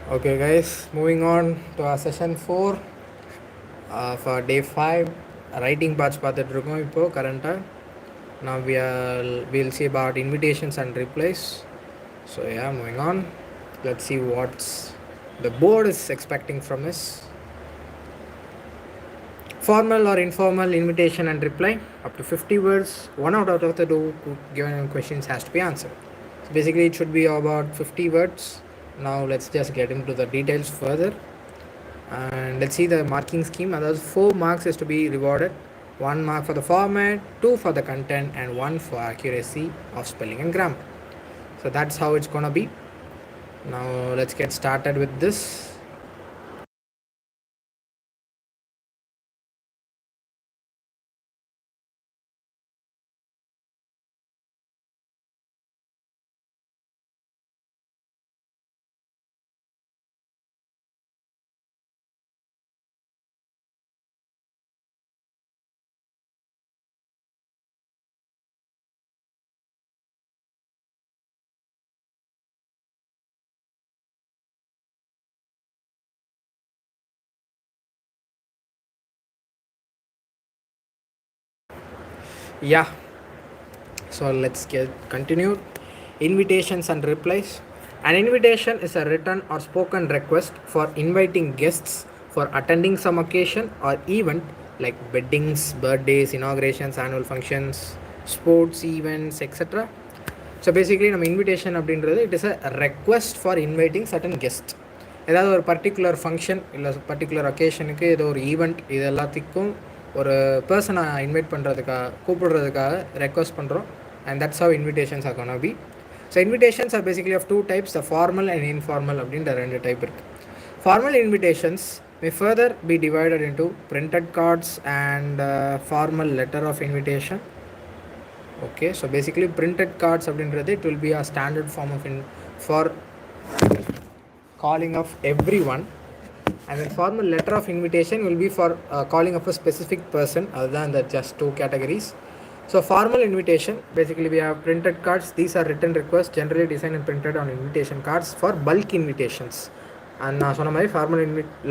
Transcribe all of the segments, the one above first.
Okay, guys, moving on to our session 4 for day 5. Writing parts பார்த்துட்டு இருக்கோம் இப்போ current. Now we'll see about invitations and replies. So yeah, moving on. Let's see what's the board is expecting from us. Formal or informal invitation and reply up to 50 words. One out of the two given questions has to be answered. So basically, it should be about 50 words. Now let's just get into the details further. And let's see the marking scheme. Others 4 marks is to be rewarded, 1 mark for the format, 2 for the content, and 1 for accuracy of spelling and grammar. So that's how it's gonna be. Now let's get started with this. Yeah, so let's get continued. Invitations and replies. An invitation is a written or spoken request for inviting guests for attending some occasion or event like weddings, birthdays, inaugurations, annual functions, sports events, etc. So basically நம்ம invitation அப்படின்றது it is a request for inviting certain guest. ஏதாவது ஒரு particular function இல்லை particular ஒகேஷனுக்கு ஏதோ ஒரு event இது எல்லாத்துக்கும் ஒரு பர்சனை இன்வைட் பண்ணுறதுக்காக கூப்பிடுறதுக்காக ரெக்வஸ்ட் பண்ணுறோம். And that's how invitations are gonna be. So invitations are basically of 2 types, the formal and informal அப்படின்ற 2 டைப் இருக்குது. Formal invitations may further be divided into printed cards and formal letter of invitation. Okay, so basically printed cards அப்படின்றது it will be a standard form of for calling of everyone, and then formal letter of invitation will be for calling of a specific person other than the just 2 categories. So formal invitation, basically we have printed cards. These are written requests generally designed and printed on invitation cards for bulk invitations. And நான் சொன்ன மாதிரி formal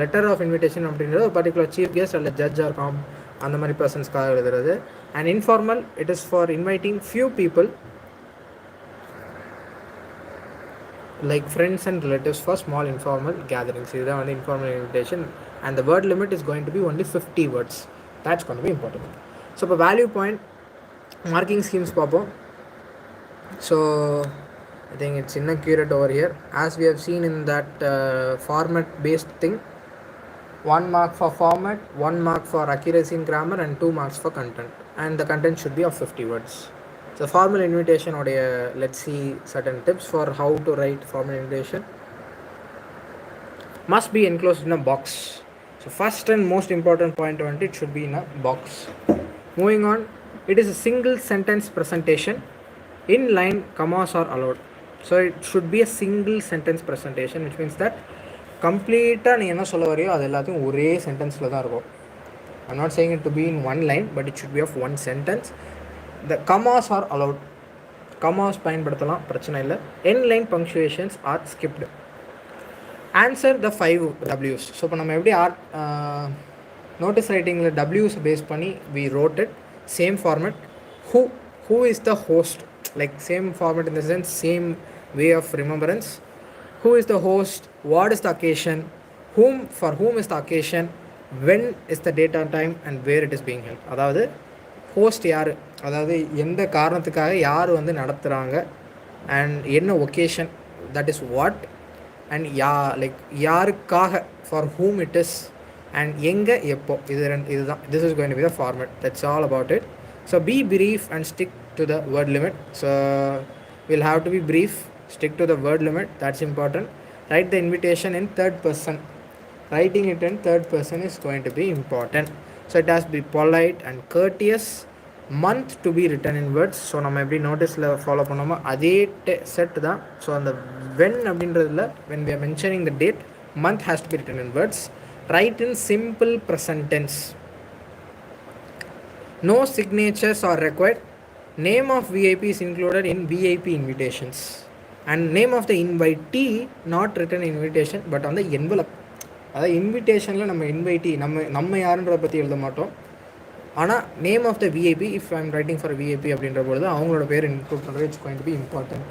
letter of invitation அப்படின்றது ஒரு particular chief guest அல்ல judge R அந்த மாதிரி பர்சன்ஸ்க்காக எழுதுறது. And informal it is for inviting few people like friends and relatives for small informal gatherings. இதுதான் வந்து informal invitation. And the word limit is going to be only 50 words. That's going to be important. So இப்போ value point marking schemes பார்ப்போம். So I think it's inaccurate over here. As we have seen in that format based thing, 1 mark for format, 1 mark for accuracy in grammar, and 2 marks for content. And the content should be of 50 words. So formal invitation, let's see certain tips for how to write formal invitation. Must be enclosed in a box. So first and most important point on it should be in a box. Moving on, it is a single sentence presentation. In line, commas are allowed. So it should be a single sentence presentation, which means that கம்ப்ளீட்டாக நீ என்ன சொல்ல வரையோ அது எல்லாத்தையும் ஒரே சென்டென்ஸில் தான் இருக்கும். I'm not saying it to be in 1 line, but it should be of 1 sentence. The commas are allowed. Commas பயன்படுத்தலாம், பிரச்சனை இல்லை. In line punctuations are skipped. Answer the 5 W's. So இப்போ நம்ம எப்படி நோட்டீஸ் ரைட்டிங்கில் W's பேஸ் பண்ணி we wrote it same format. who is the host, like same format in the sense, same way of remembrance. Who is the host, what is the occasion, for whom is the occasion, when is the date and time, and where it is being held. அதாவது host யார், அதாவது எந்த காரணத்துக்காக யார் வந்து நடத்துகிறாங்க, and என்ன occasion, that is what, and like யாருக்காக, for whom it is, and எங்கே எப்போ. இதுதான் this is going to be the format. That's all about it. So be brief and stick to the word limit. So we'll have to be brief, stick to the word limit, that's important. Write the invitation in 3rd person. Writing it in 3rd person is going to be important. So it has to be polite and courteous. Month to be written in words. So நம்ம எப்படி நோட்டீஸில் follow பண்ணோமோ அதே set தான். So அந்த when அப்படின்றதுல when we are mentioning the date, month has to be written in words. Write in simple present tense. No signatures are required. Name of VIP is included in VIP invitations. And name of the invitee not written invitation but on the envelope. அதாவது இன்விடேஷனில் நம்ம invitee நம்ம யாருன்றதை பற்றி எழுத மாட்டோம். ஆனால் name of the VIP, if I am writing for VIP அப்படின்ற பொழுது அவங்களோட பேர் இன்க்ளூட் பண்ணுறது it's going to be important.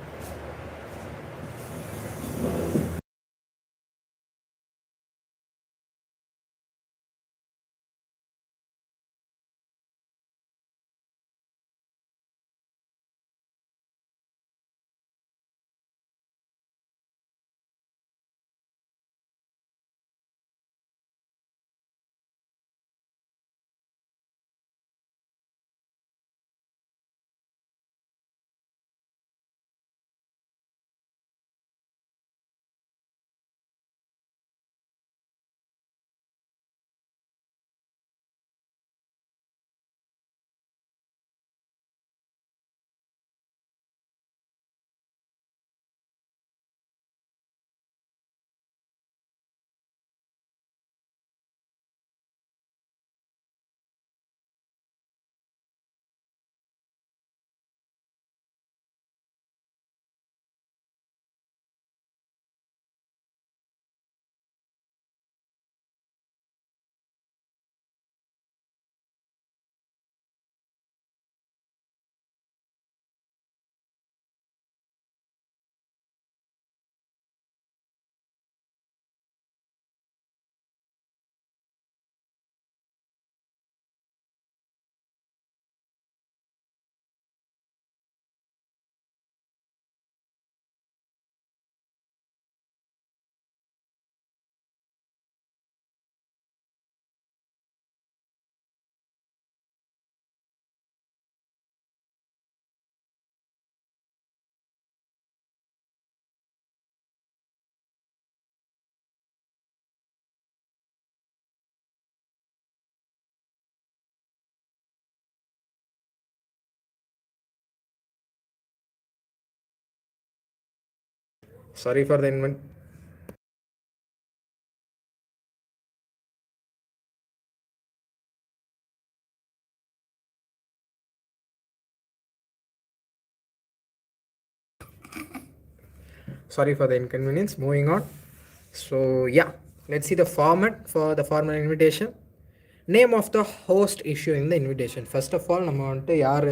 Sorry for the invent. Sorry for the inconvenience. Moving on. So yeah, let's see the format for the formal invitation. Name of the host issuing the invitation. First of all, நம்ம வந்துட்டு யார்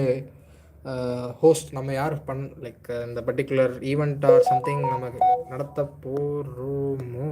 host, நம்ம யார் like இந்த particular event or something நம்ம நடத்த போகிறோமோ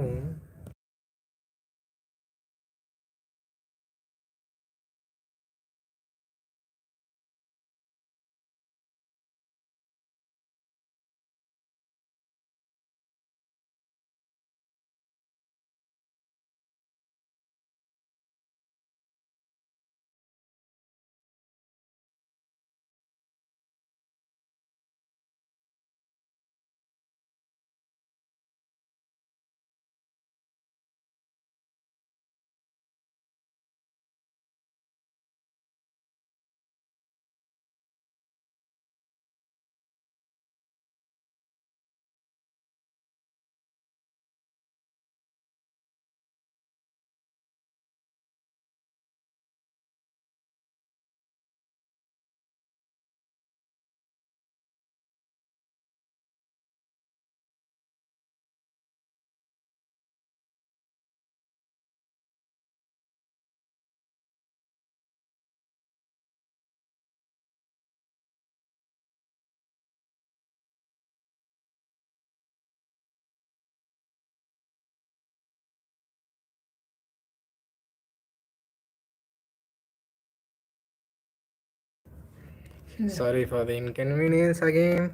Sorry for the inconvenience again.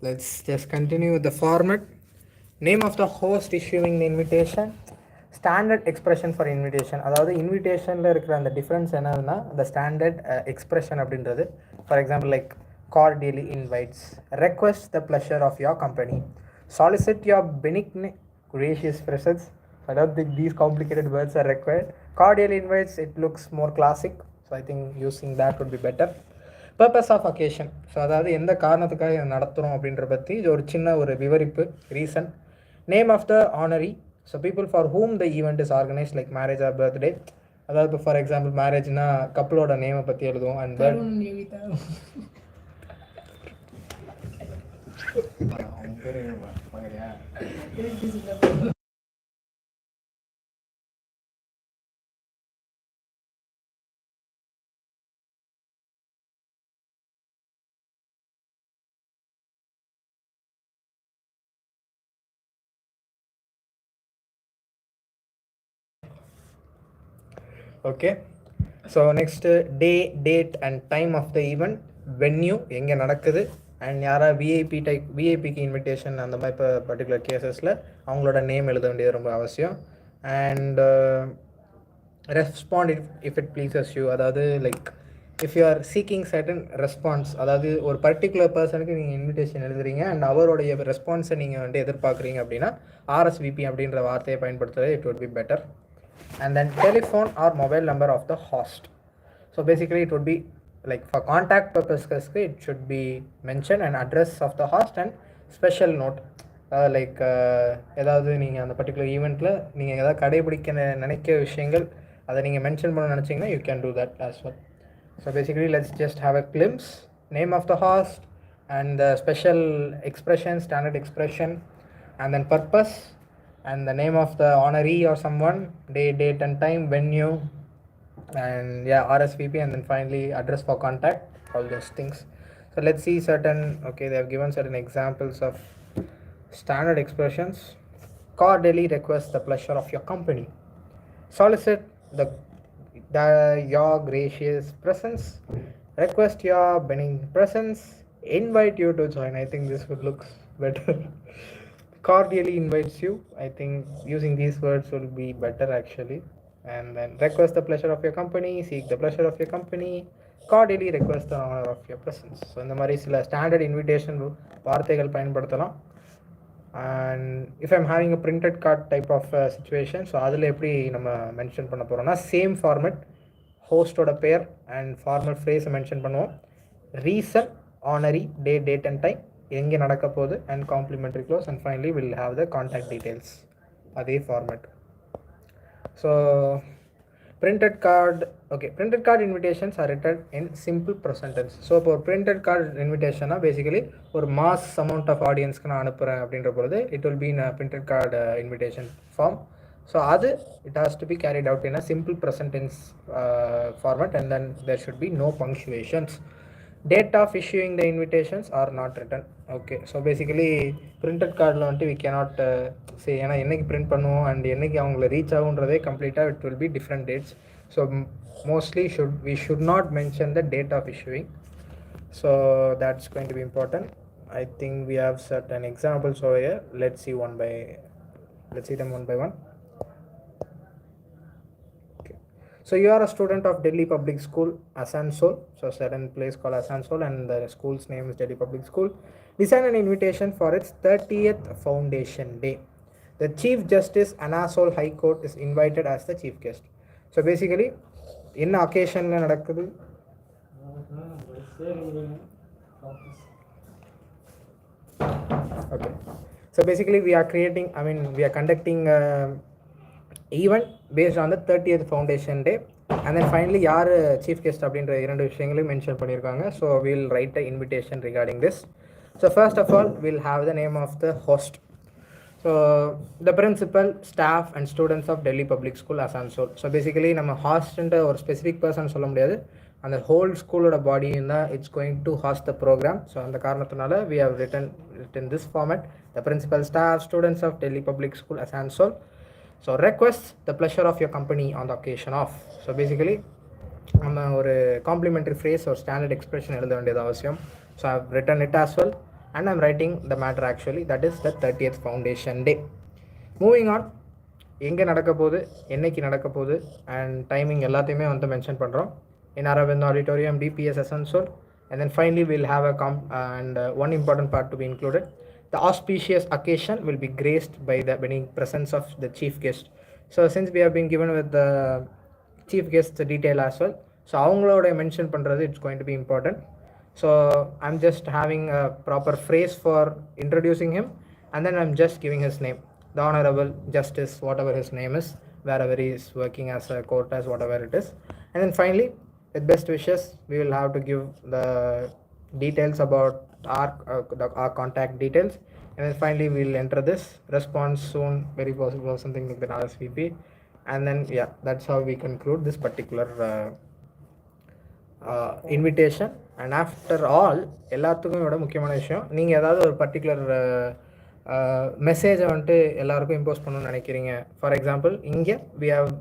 Let's just continue with the format. Name of the host issuing the invitation. Standard expression for invitation. அதாவது இன்விடேஷனில் இருக்கிற அந்த டிஃப்ரென்ஸ் என்னதுன்னா the standard expression அப்படின்றது. For example, like cordially invites, request the pleasure of your company, solicit your benign gracious presence. I don't think these complicated words are required. Cordially invites, it looks more classic, so I think using that would be better. Purpose of occasion, so அதாவது எந்த காரணத்துக்காக இதை நடத்துகிறோம் அப்படின்ற பற்றி இது ஒரு சின்ன ஒரு விவரிப்பு, reason. Name of the honoree, so people for whom the event is organise, like marriage or birthday. அதாவது இப்போ ஃபார் எக்ஸாம்பிள் மேரேஜ்னா கப்பலோட நேமை பற்றி எழுதுவோம். And okay. So next day, date and time of the event, venue எங்கே நடக்குது, and யாராவது விஐபிக்கு இன்விடேஷன் அந்த மாதிரி இப்போ பர்டிகுலர் கேசஸில் அவங்களோட நேம் எழுத வேண்டியது ரொம்ப அவசியம். And respond if it pleases you, அதாவது like if you are seeking certain response, அதாவது ஒரு பர்டிகுலர் பர்சனுக்கு நீங்கள் இன்விடேஷன் எழுதுறீங்க அண்ட் அவருடைய ரெஸ்பான்ஸை நீங்கள் வந்து எதிர்பார்க்குறீங்க அப்படின்னா ஆர்எஸ்விபி அப்படின்ற வார்த்தையை பயன்படுத்துறது it would be better. And then telephone or mobile number of the host. So basically it would be like for contact purposes it should be mentioned and address of the host and special note, like ஏதாவது நீங்கள் அந்த particular ஈவெண்ட்டில் நீங்கள் ஏதாவது கடைபிடிக்க நினைக்கிற விஷயங்கள் அதை நீங்கள் மென்ஷன் பண்ண நினச்சிங்கன்னா you can do that as well. So basically let's just have a glimpse, name of the host and the special expression, standard expression, and then purpose and the name of the honoree or someone, day, date and time, venue, and yeah, RSVP, and then finally address for contact, all those things. So let's see certain, okay, they have given certain examples of standard expressions. Cordially request the pleasure of your company, solicit the your gracious presence, request your benign presence, invite you to join. I think this would look better. Cordially invites you. I think using these words will be better actually. And then request the pleasure of your company, seek the pleasure of your company, cordially request the honor of your presence. So இந்த மாதிரி சில standard invitation வார்த்தைகள் பயன்படுத்தலாம். And if I'm having a printed card type of situation, so அதில் எப்படி நம்ம mention பண்ண போகிறோம்னா சேம் ஃபார்மெட், ஹோஸ்டோட பேர் அண்ட் ஃபார்மல் ஃப்ரேஸை மென்ஷன் பண்ணுவோம், reason, honoree, day, date and time, எங்கே நடக்க போகுது, and complimentary close, and finally will have the contact details, அதே format. So printed card, okay, printed card invitations are written in simple present tense. So இப்போ ஒரு printed card invitation basically ஒரு mass amount of ஆடியன்ஸ்க்கு நான் அனுப்புகிறேன் அப்படின்ற பொழுது it will be in printed card invitation form. So அது it has to be carried out in a simple present tense format, and then there should be no punctuations. Date of issuing the invitations are not written. Okay, so basically printed கார்டில் வந்துட்டு we cannot say, ஏன்னா என்றைக்கு print பண்ணுவோம் and என்றைக்கு அவங்கள reach ஆகுன்றதே கம்ப்ளீட்டாக it will be different dates. So mostly we should not mention the date of issuing. So that's going to be important. I think we have certain examples over here. Let's see them one by one. So you are a student of Delhi Public School, Asansol. So certain place called Asansol, and the school's name is Delhi Public School. Design an invitation for its 30th foundation day. The Chief Justice Anasol High Court is invited as the chief guest. So basically, in occasion நடக்குது. Okay. So basically we are conducting event based on the 30th foundation day, and then finally யார் chief guest அப்படின்ற இரண்டு விஷயங்களையும் mention பண்ணியிருக்காங்க. So will write a invitation regarding this. So first of all will have the name of the host. So the principal, staff and students of Delhi public school Asansol. So basically நம்ம ஹாஸ்ட்ன்ற ஒரு specific person சொல்ல முடியாது, அந்த whole ஸ்கூலோட பாடியும் தான் it's going to host the programme. So அந்த காரணத்தினால we have written this format, the principal, staff, students of Delhi public school Asansol. So request the pleasure of your company on the occasion of. So basically நம்ம ஒரு complimentary phrase ஒரு standard expression எழுத வேண்டியது அவசியம். So I have written it as well, and I'm writing the matter actually, that is the 30th foundation day. Moving on, எங்கே நடக்க போகுது, என்னைக்கு நடக்க போகுது, அண்ட் டைமிங் எல்லாத்தையுமே வந்து மென்ஷன் பண்ணுறோம். in Aravind Auditorium, DPS Asansol, and then finally we'll have one important part to be included. The auspicious occasion will be graced by the presence of the chief guest. So since we have been given with the chief guest detail as well, so அவங்களோட mention பண்ணுறது it's going to be important. So I'm just having a proper phrase for introducing him, and then I'm just giving his name, the Honorable Justice, whatever his name is, wherever he is working as a court, as whatever it is. And then finally, with best wishes, we will have to give the details about our contact details, and then finally we'll enter this response soon, very possible, or something like that, RSVP, and then yeah, that's how we conclude this particular invitation. And after all எல்லாத்துக்கும் விட முக்கியமான விஷயம், நீங்கள் ஏதாவது ஒரு particular மெசேஜை வந்துட்டு எல்லாருக்கும் இம்போஸ் பண்ணணும்னு நினைக்கிறீங்க. ஃபார் எக்ஸாம்பிள் இங்கே we have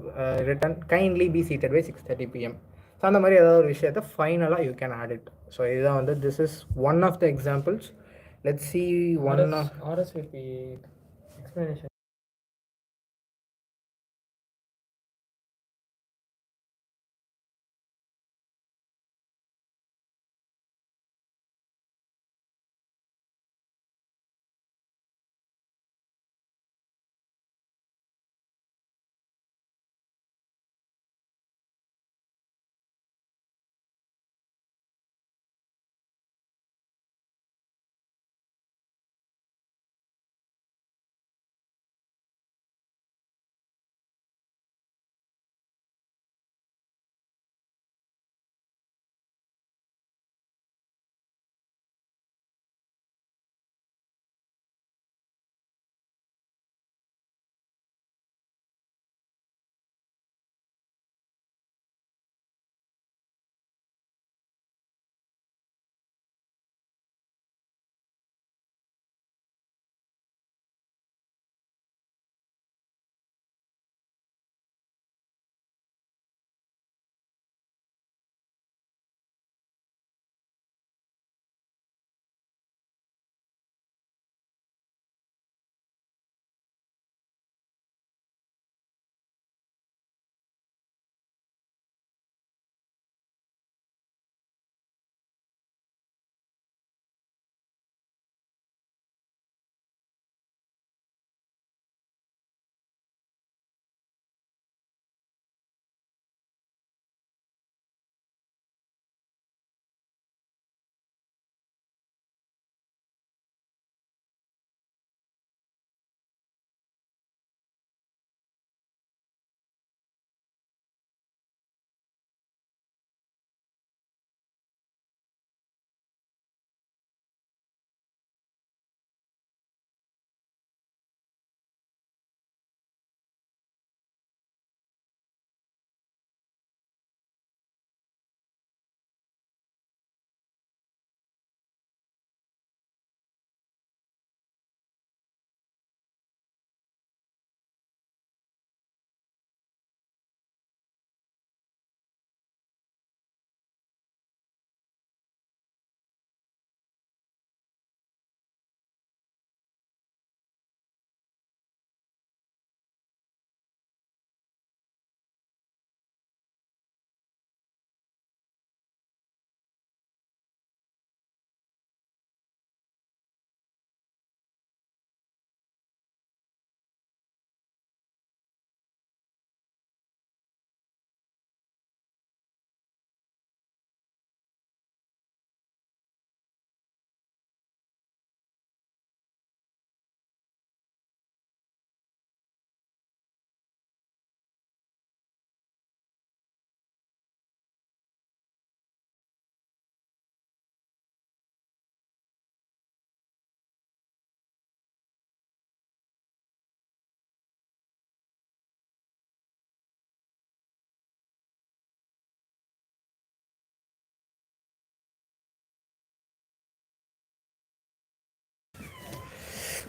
written kindly be seated by 6:30 PM. So அந்த மாதிரி ஏதாவது ஒரு விஷயத்தை ஃபைனலாக you can add it. So இதுதான் வந்து this is one of the examples. Let's see one of RSVP explanation.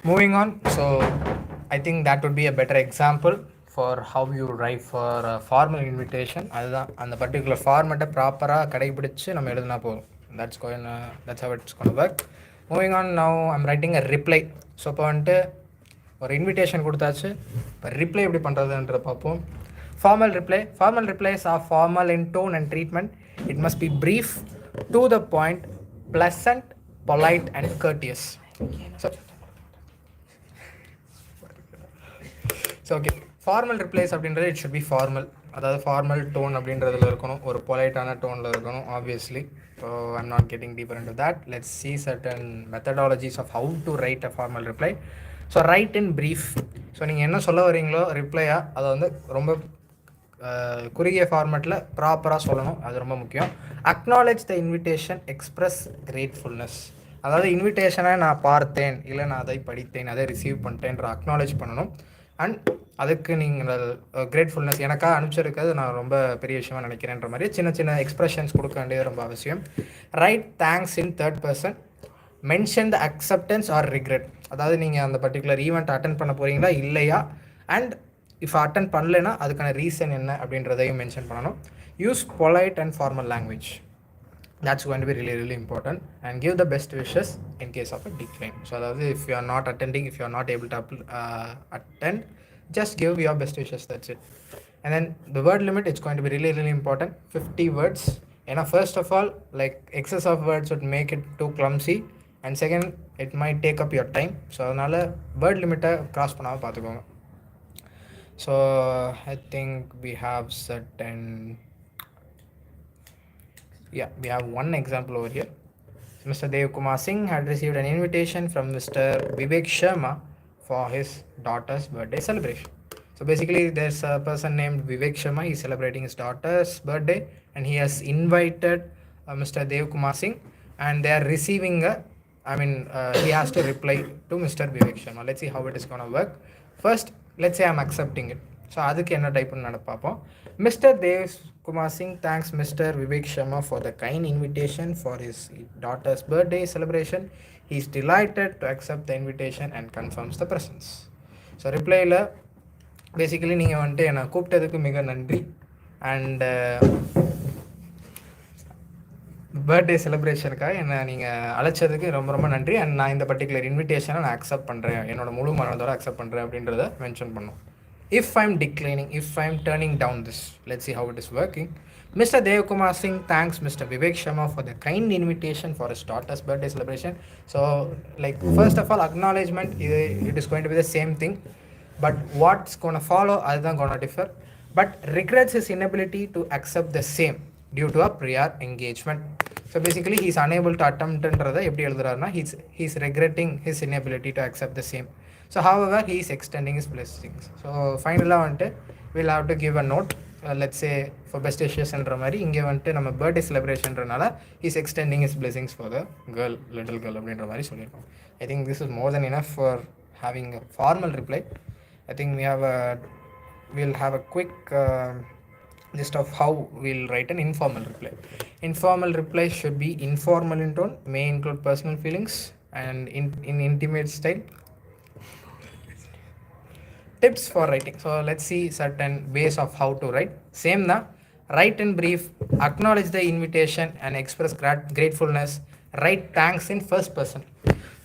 Moving on, so I think that would be a better example for how you write for a formal invitation. அதுதான் அந்த particular ஃபார்மேட்டை ப்ராப்பராக கடைபிடிச்சு நம்ம எழுதினா போதும். That's how it's going to work. Moving on, now I'm writing a reply. So இப்போ வந்துட்டு ஒரு invitation கொடுத்தாச்சு, இப்போ ரிப்ளை எப்படி பண்ணுறதுன்றத பார்ப்போம். Formal replies are formal in tone and treatment. It must be brief, to the point, pleasant, polite and courteous. So okay, formal replies அப்படின்றது it should be formal, அதாவது ஃபார்மல் டோன் அப்படின்றதுல இருக்கணும், ஒரு பொலைட்டான டோனில் இருக்கணும் obviously. So I'm not getting deeper into that. Let's see certain methodologies of how to write a formal reply. So write in brief. So நீங்கள் என்ன சொல்ல வரீங்களோ ரிப்ளையாக அதை வந்து ரொம்ப குறுகிய ஃபார்மேட்டில் ப்ராப்பராக சொல்லணும், அது ரொம்ப முக்கியம். அக்னாலேஜ் த இன்விடேஷன், எக்ஸ்ப்ரெஸ் கிரேட்ஃபுல்னஸ். அதாவது இன்விடேஷனை நான் பார்த்தேன், இல்லை நான் அதை படித்தேன், அதை ரிசீவ் பண்ணிட்டேன்ற அக்னாலேஜ் பண்ணணும். அண்ட் அதுக்கு நீங்கள் கிரேட்ஃபுல்னஸ் எனக்காக அனுப்பிச்சிருக்கிறது நான் ரொம்ப பெரிய விஷயமாக நினைக்கிறேன்ற மாதிரி சின்ன சின்ன எக்ஸ்ப்ரெஷன்ஸ் கொடுக்க வேண்டியது ரொம்ப அவசியம். Write thanks in third person. Mention the acceptance or regret. அதாவது நீங்கள் அந்த பர்டிகுலர் ஈவெண்ட் அட்டன் பண்ண போகிறீங்களா இல்லையா, அண்ட் இஃப் அட்டன் பண்ணலைன்னா அதுக்கான ரீசன் என்ன அப்படின்றதையும் மென்ஷன் பண்ணணும். Use polite and formal language. That's going to be really, really important. And give the best wishes in case of a decline. So அதாவது if you are not attending, if you are not able to attend, just give your best wishes, that's it. And then the word limit, it's going to be really, really important. 50 words. ஏன்னா first of all, like excess of words would make it too clumsy, and second, it might take up your time. So அதனால் word limit cross பண்ணாமல் பார்த்துக்கோங்க. So I think we have certain, yeah, we have one example over here. Mr. Dev Kumar Singh had received an invitation from Mr. Vivek Sharma for his daughter's birthday celebration. So basically there's a person named Vivek Sharma. He's celebrating his daughter's birthday and he has invited Mr. Dev Kumar Singh, and they are receiving he has to reply to Mr. Vivek Sharma. Let's see how it is going to work. First, let's say I'm accepting it. So அதுக்கு என்ன type பண்ண பார்ப்போம். Mr. Dev Kumar Singh thanks Mr. Vivek Sharma for the kind invitation for his daughter's birthday celebration. He is delighted to accept the invitation and confirms the presence. So replyல basically நீங்கள் வந்துட்டு என்னை கூப்பிட்டதுக்கு மிக நன்றி, and birthday செலிப்ரேஷனுக்காக என்னை நீங்கள் அழைச்சதுக்கு ரொம்ப ரொம்ப நன்றி, அண்ட் நான் இந்த பர்டிகுலர் இன்விடேஷனை நான் அக்செப்ட் பண்ணுறேன், என்னோட முழு மனதோட அக்செப்ட் பண்ணுறேன் அப்படின்றத மென்ஷன் பண்ணோம். If I'm declining, if I'm turning down this, let's see how it is working. Mr. Dev Kumar Singh thanks Mr. Vivek Sharma for the kind invitation for his daughter's birthday celebration. So, like, first of all, acknowledgement, it is going to be the same thing, but what's going to follow is going to differ. But regrets his inability to accept the same due to a prior engagement. So basically, he is unable to attempt என்றதை எப்படி எழுதுறாருன்னா, he is regretting his inability to accept the same. So however, he is extending his blessings. So finally வந்துட்டு we'll have to give a note, let's say for best wishes என்ற மாதிரி இங்கே வந்துட்டு நம்ம birthday செலிப்ரேஷன்றனால he is extending his blessings for the girl, little girl அப்படின்ற மாதிரி சொல்லியிருக்கோம். I think this is more than enough for having a formal reply. I think we'll have a quick list of how we'll write an informal reply. Informal reply should be informal in tone, may include personal feelings, and in intimate style. Tips for writing. So let's see certain ways of how to write. Same na, write in brief, acknowledge the invitation and express gratefulness. Write thanks in first person.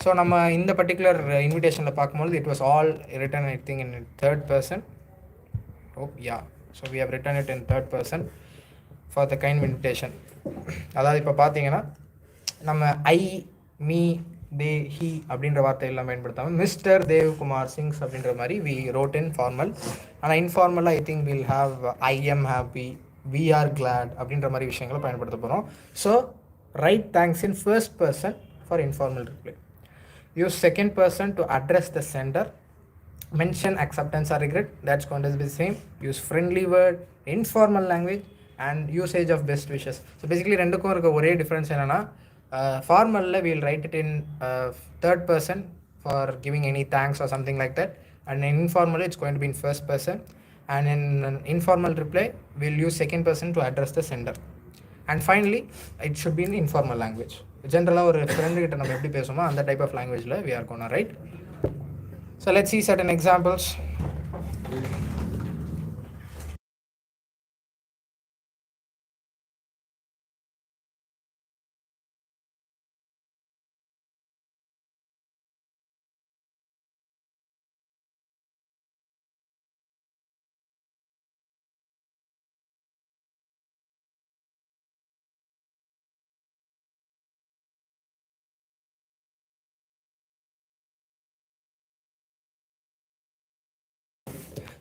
So நம்ம இந்த particular இன்விடேஷனில் பார்க்கும்போது it was all written I think in third person. Oh yeah, so we have written it in third person for the kind invitation. அதாவது இப்போ பார்த்தீங்கன்னா நம்ம ஐ, me, they, he அப்படின்ற வார்த்தையெல்லாம் பயன்படுத்தாமல் மிஸ்டர் தேவ்குமார் சிங்ஸ் அப்படின்ற மாதிரி வி ரோட் இன் ஃபார்மல். ஆனால் இன்ஃபார்மலாக I think will have I am happy, we are glad அப்படின்ற மாதிரி விஷயங்களை பயன்படுத்த போகிறோம். So write thanks in first person for informal reply. Use second person to address the sender. Mention acceptance or regret, that's going to be the same. Use friendly word, informal language, and usage of best wishes. So basically ரெண்டுக்கும் இருக்க ஒரே difference என்னென்னா, ஃபார்மலில் we'll write it in third person for giving any thanks or something like that, and in informal it's going to be in first person, and in an informal reply we'll use second person to address the sender, and finally it should be in informal language. ஜென்ரலாக ஒரு friend கிட்ட நம்ம எப்படி பேசுவோமோ அந்த type of லாங்குவேஜில் we are gonna write. So let's see certain examples.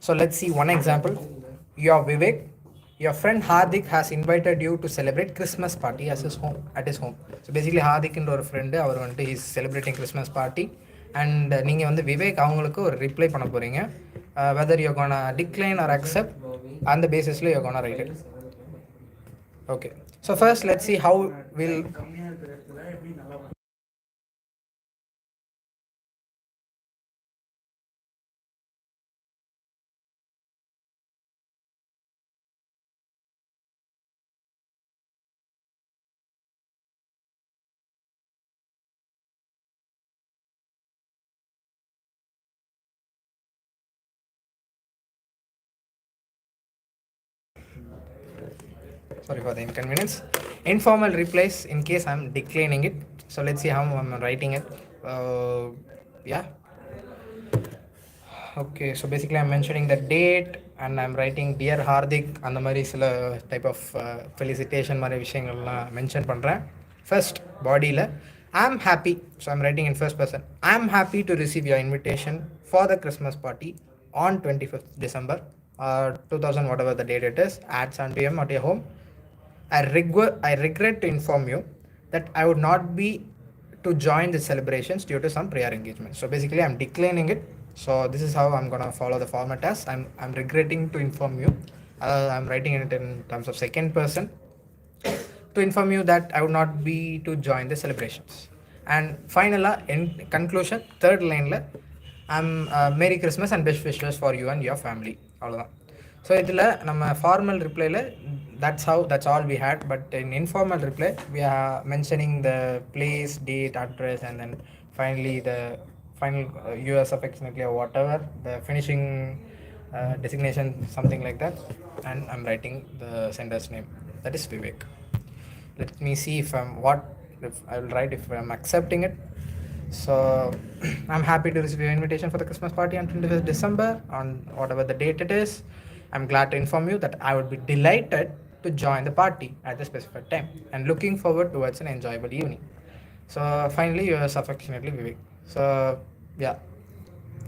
So let's see one example. You are Vivek. Your friend Hardik has invited you to celebrate Christmas party at his home. So basically ஹார்திக்ன்ற ஒரு friend அவர் வந்துட்டு is celebrating Christmas party, and நீங்கள் வந்து விவேக் அவங்களுக்கு ஒரு reply பண்ண போகிறீங்க. Whether you gonna decline or accept, On the basis you're gonna write it. Okay, so first let's see how we'll sorry for the inconvenience. Informal replies in case I'm declining it. So let's see how I'm writing it. Yeah. Okay, so basically I'm mentioning the date and I'm writing dear Hardik அந்த மாதிரி சில type of felicitation மாதிரி விஷயங்கள்லாம் mention பண்ணுறேன். First பாடியில் I'm happy, so I'm writing in first person. I'm happy to receive your invitation for the Christmas party on 25th December 2000 whatever the date it is at 7 p.m. at your home. I regret to inform you that I would not be to join the celebrations due to some prior engagement. So basically I'm declining it. So this is how I'm gonna follow the format as I'm regretting to inform you. I'm writing it in terms of second person to inform you that I would not be to join the celebrations. And finally, in conclusion, third line, I'm Merry Christmas and best wishes for you and your family. அவ்வளோதான். So இதில் நம்ம formal ரிப்ளைல that's all we had. But in informal reply, we are mentioning the place, date, address, and then finally the final US affectionately or whatever the finishing designation, something like that. And I'm writing the sender's name. That is Vivek. Let me see if I will write if I'm accepting it. So I'm happy to receive your invitation for the Christmas party on 25th December on whatever the date it is. I'm glad to inform you that I would be delighted to join the party at the specified time and looking forward towards an enjoyable evening. So finally, yours affectionately Vivek. So yeah,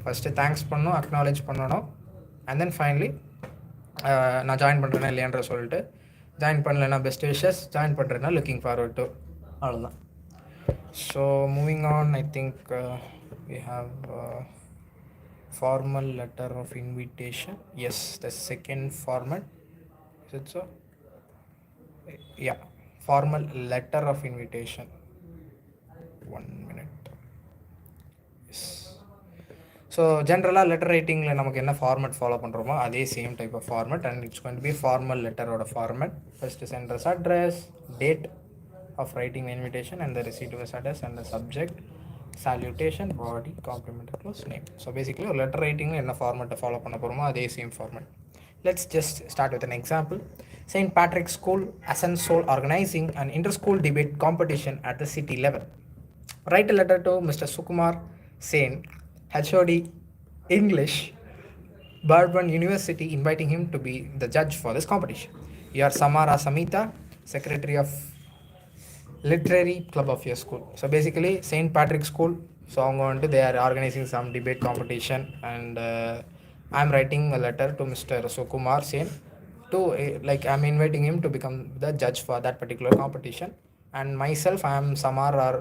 first thanks பண்ணணும், acknowledge பண்ணணும், and then finally நான் join பண்ணுறேன்னா இல்லையான்ற சொல்லிட்டு join பண்ணலைன்னா best wishes, join பண்ணுறேன்னா looking forward to, அவ்வளோதான். So moving on, I think we have formal letter of invitation. Yes, the second format. Is it so? Yeah, formal letter of invitation. 1 minute. Yes. So ஜென்ரலாக letter ரைட்டிங்கில் நமக்கு என்ன format follow பண்ணுறோமோ அதே same type of format, and it's going to be formal லெட்டரோட format. First sender's address, date of writing invitation and the receiver's address and the subject, salutation, body, compliment, close, name. So basically ஒரு letter ரைட்டிங்கில் என்ன ஃபார்மெட்டை follow பண்ண போகிறோமோ அதே same format. Let's just start with an example. St. Patrick's School, Asansol, organizing an inter-school debate competition at the city level. Write a letter to Mr. Sukumar Sen, HOD English, Bourbon University, inviting him to be the judge for this competition. You are Samara Samita, Secretary of Literary Club of your school. So basically, St. Patrick's School, so they are organizing some debate competition, and I'm writing a letter to Mr. Sukumar Sen to like I'm inviting him to become the judge for that particular competition. And myself, I am Samar or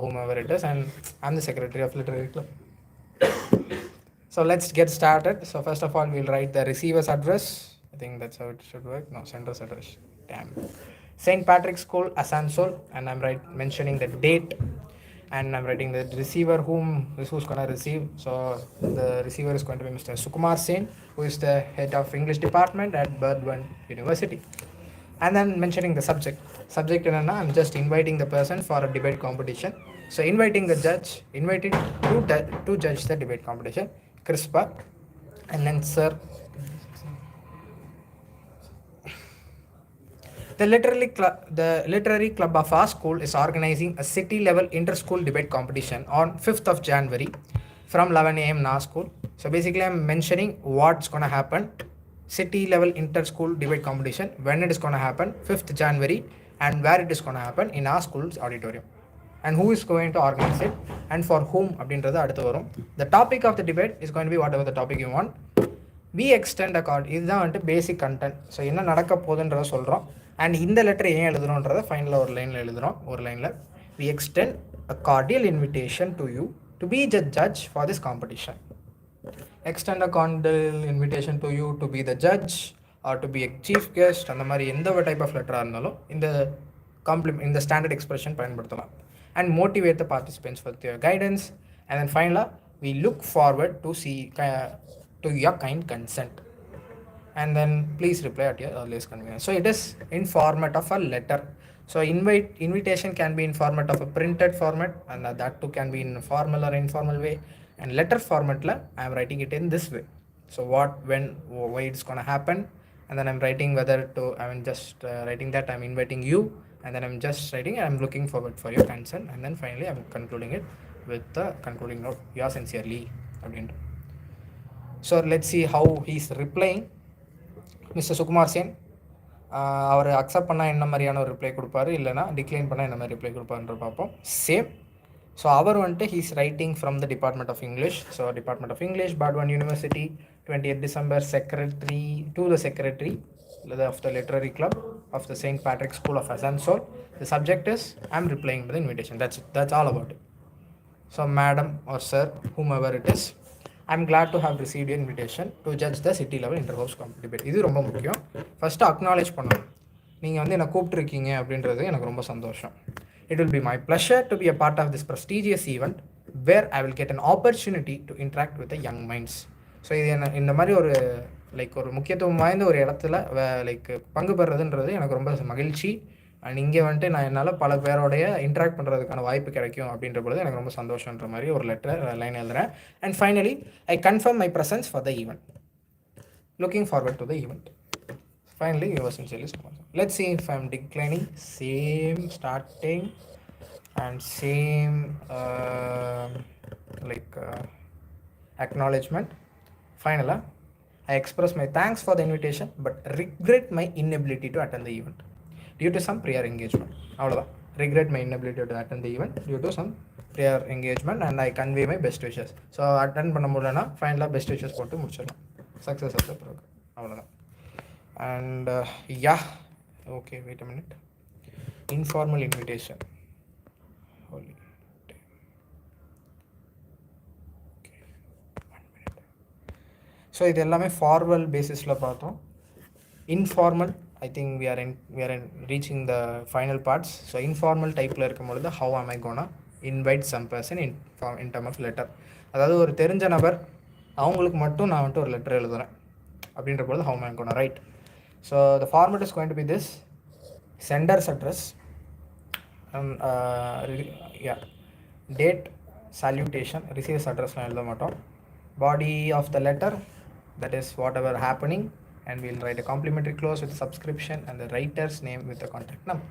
whomever it is, and I'm the Secretary of Literary Club. So let's get started. So first of all, we'll write the receiver's address. I think that's how it should work. No, sender's address. Damn. St. Patrick's School, Asansol, and I'm mentioning the date, and I'm writing the receiver who's going to receive. So the receiver is going to be Mr. Sukumar Sen, who is the head of English department at Burdwan University. And then mentioning the subject. Subject enna, I'm just inviting the person for a debate competition. So inviting the judge, invited to judge the debate competition, Crispa, and then sir. The literary club of our school is organizing a city-level inter-school debate competition on 5th of January from 11 a.m. in our school. So basically, I'm mentioning what's going to happen. City-level inter-school debate competition, when it is going to happen, 5th January, and where it is going to happen in our school's auditorium. And who is going to organize it, and for whom, அப்படின்றது அடுத்து வரும். The topic of the debate is going to be whatever the topic you want. We extend a card. இதுதான் வந்துட்டு பேசிக் content. So என்ன நடக்க போகுதுன்றத சொல்கிறோம். And இந்த letter ஏன் எழுதுறோன்றதை ஃபைனலாக ஒரு லைனில் எழுதுகிறோம். ஒரு லைனில் we extend a cordial invitation to you to be the judge for this competition. Extend a cordial invitation to you to be the judge or to be a chief guest, அந்த மாதிரி எந்த ஒரு டைப் ஆஃப் லெட்டராக இருந்தாலும் இந்த standard expression பயன்படுத்தலாம். And motivate the participants with your guidance. And then ஃபைனலாக we look forward to your kind consent and then please reply at your earliest convenience. So it is in format of a letter. So invitation can be in format of a printed format, and that too can be in formal or informal way. And letter format la I am writing it in this way. So what, when, why it's gonna happen, and then I'm writing whether to, I mean just writing that I'm inviting you, and then I'm just writing I'm looking forward for your consent, and then finally I'm concluding it with the concluding note, yours sincerely. So let's see how he's replying. Mister Sukumar Sen அவர் accept பண்ணால் என்ன மாதிரியான ஒரு reply கொடுப்பாரு, இல்லைனா decline பண்ணால் என்ன மாதிரி ரிப்ளை கொடுப்பாருன்ற பார்ப்போம். சேம். ஸோ அவர் வந்துட்டு he's writing from the department of English. So department of English, Burdwan university, 28 December, secretary to the secretary of the literary club of the St. Patrick's School of Asansol. The subject is I'm replying to the invitation. That's all about it. So madam or sir, whomever it is, I'm glad to have received your invitation to judge the city level inter-house debate. இது ரொம்ப முக்கியம். First acknowledge பண்ணணும், நீங்கள் வந்து என்னை கூப்பிட்ருக்கீங்க அப்படின்றது எனக்கு ரொம்ப சந்தோஷம். It will be my pleasure to be a part of this prestigious event where I will get an opportunity to interact with the young minds. So இது இந்த மாதிரி ஒரு ஒரு முக்கியத்துவம் வாய்ந்த ஒரு இடத்துல பங்கு பெறுறதுன்றது எனக்கு ரொம்ப மகிழ்ச்சி. அண்ட் இங்கே வந்துட்டு நான் என்னால் பல பேரோடைய இன்ட்ராக்ட் பண்ணுறதுக்கான வாய்ப்பு கிடைக்கும் அப்படின்ற பொழுது எனக்கு ரொம்ப சந்தோஷன்ற மாதிரி ஒரு லைன் எழுதுறேன். And finally I confirm my presence for the event, looking forward to the event. Finally, yours sincerely, sponsor. Let's see if I'm declining. Same starting and same acknowledgement. Finally, I express my thanks for the invitation, but regret my inability to attend the event due to some prior engagement. அவ்வளோதான். Regret my inability to attend the event due to some prior engagement, and I convey my best wishes. So attend பண்ண முடியலன்னா ஃபைனலாக best wishes போட்டு முடிச்சிடலாம். Success of the program. அவ்வளோதான். And yeah, okay, wait a minute. Informal invitation. Holy damn. Okay, 1 minute. So இது எல்லாமே formal பேசிஸில் பார்த்தோம். Informal, I think we are in reaching the final parts. So informal டைப்பில் இருக்கும் பொழுது how am I gonna invite some person in term of letter. அதாவது ஒரு தெரிஞ்ச நபர் அவங்களுக்கு மட்டும் நான் வந்துட்டு ஒரு லெட்டர் எழுதுறேன் அப்படின்ற பொழுது how am I gonna write. So the format is going to be this: sender's address, date, salutation, receiver's address la eludha matom, body of the letter, that is whatever happening, and we'll write a complimentary close with subscription and the writer's name with the contact number.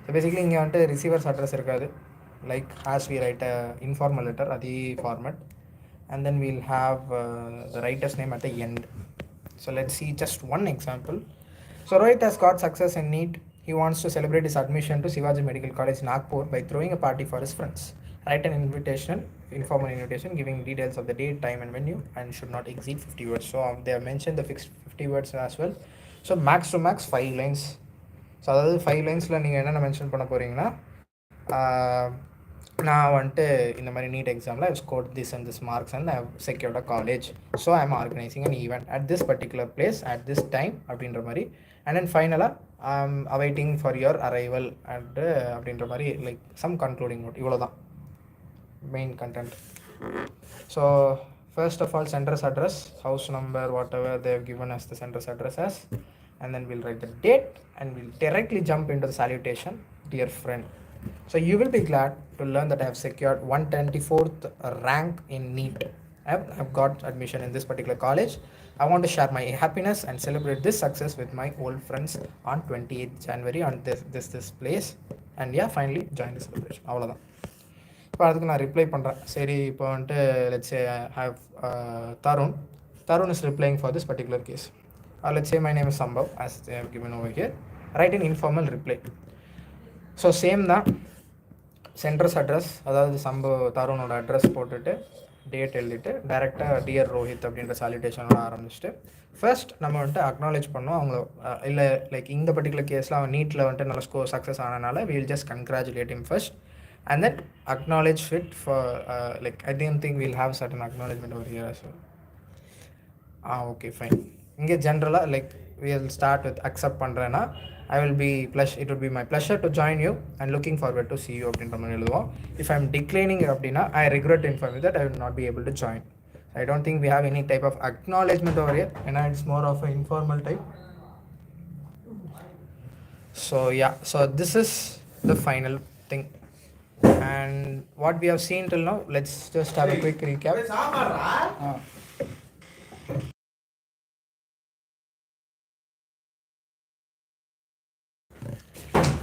So basically inga vantu receiver's address irukadu, like as we write a informal letter adi format, and then we'll have the writer's name at the end. So let's see just one example. So Rohit has got success in NEET. He wants to celebrate his admission to Shivaji Medical College, Nagpur, by throwing a party for his friends. Write an invitation, informal invitation, giving details of the date, time and venue, and should not exceed 50 words. So they have mentioned the fixed 50 words as well. So max to max 5 lines. So அதாவது 5 லைன்ஸில் நீங்கள் என்னென்ன mention பண்ண போகிறீங்கன்னா, நான் வந்துட்டு இந்த மாதிரி NEET எக்ஸாமில் I scored this and this marks and I secured a college. So I am organising an event at this particular place at this time அப்படின்ற மாதிரி. அண்ட் தென் ஃபைனலாக awaiting for your arrival and அப்படின்ற மாதிரி some concluding note. இவ்வளோ தான் main content. So first of all sender's address, house number, whatever they have given us the center's address as, and then we'll write the date and we'll directly jump into the salutation. Dear friend, so you will be glad to learn that I have secured 124th rank in NEET. I've got admission in this particular college. I want to share my happiness and celebrate this success with my old friends on 28th January on this place. And yeah, finally join the celebration. அவ்வளோதான். இப்போ அதுக்கு நான் reply பண்ணுறேன். சரி, இப்போ வந்துட்டு let's say I have Tarun is replying for this particular case. Let's say my name is Sambhav as they have given over here. Write an informal reply. So same தான், centres address, அதாவது தருணோட address போட்டுட்டு date எழுதிட்டு டேரெக்டாக dear Rohit அப்படின்ற சாலிடேஷனோட ஆரம்பிச்சுட்டு first நம்ம வந்துட்டு acknowledge பண்ணோம் அவங்கள. இல்லை இந்த பர்டிகுலர் கேஸில் அவன் நீட்டில் வந்துட்டு நல்ல சக்ஸஸ் ஆனதுனால wheel just congratulate him first and then acknowledge fit for I don't think we'll have certain acknowledgement over here as well. Okay fine. இங்கே ஜென்ரலாக we'll start with accept பண்றேன்னா I will be it would be my pleasure to join you and looking forward to see you அப்படின்ற மாதிரி எழுதுவோம். If I'm declining it அப்படின்னா I regret to inform you that I will not be able to join. I don't think we have any type of acknowledgement over here, and it's more of an informal type. So yeah, so this is the final thing, and what we have seen till now, let's just have a quick recap.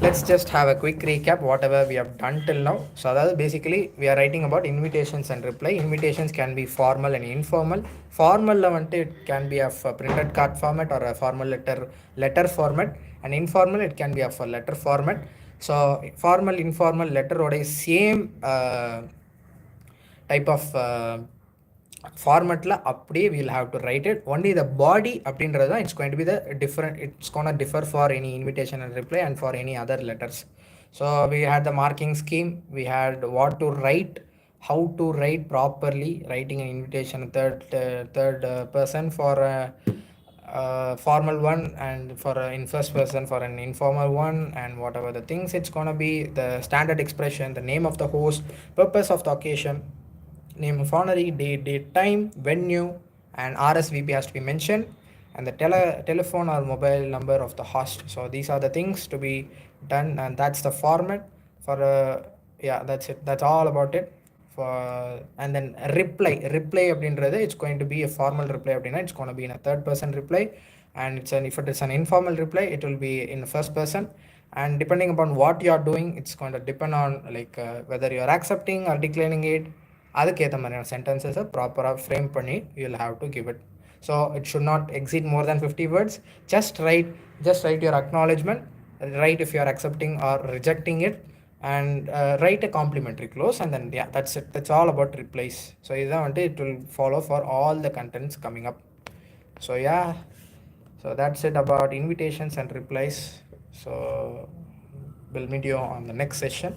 Let's just have a quick recap whatever we have done till now. So that basically we are writing about invitations and reply. Invitations can be formal and informal. Formal it can be of a printed card format or a formal letter format, and informal it can be of a letter format. So formal informal letter or a same type of formatla அப்படியே we'll have to write it. Only the body அப்படின்றது தான் it's going to be the different, it's going to differ for any invitation and reply and for any other letters. So we had the marking scheme, we had what to write, how to write properly, writing an invitation third person for formal one, and for in first person for an informal one, and whatever the things, it's going to be the standard expression, the name of the host, purpose of the occasion, name of honoree, date, time, venue, and RSVP has to be mentioned, and the telephone or mobile number of the host. So these are the things to be done, and that's the format for yeah, that's it, that's all about it. For and then reply அப்படின்றது, it's going to be a formal reply அப்படின்னா it's going to be in a third person reply, and if it is an informal reply it will be in the first person, and depending upon what you are doing, it's going to depend on like whether you are accepting or declining it. அதுக்கேற்ற மாதிரியான சென்டென்சஸை ப்ராப்பராக frame பண்ணி you will have to give it. So it should not exceed more than 50 words. Just write your acknowledgement, write if you are accepting or rejecting it, and write a complimentary close, and then yeah, that's it. That's all about replies. So இதுதான் வந்துட்டு it will follow for all the contents coming up. So yeah, so that's it about invitations and replies. So we'll meet you on the next session.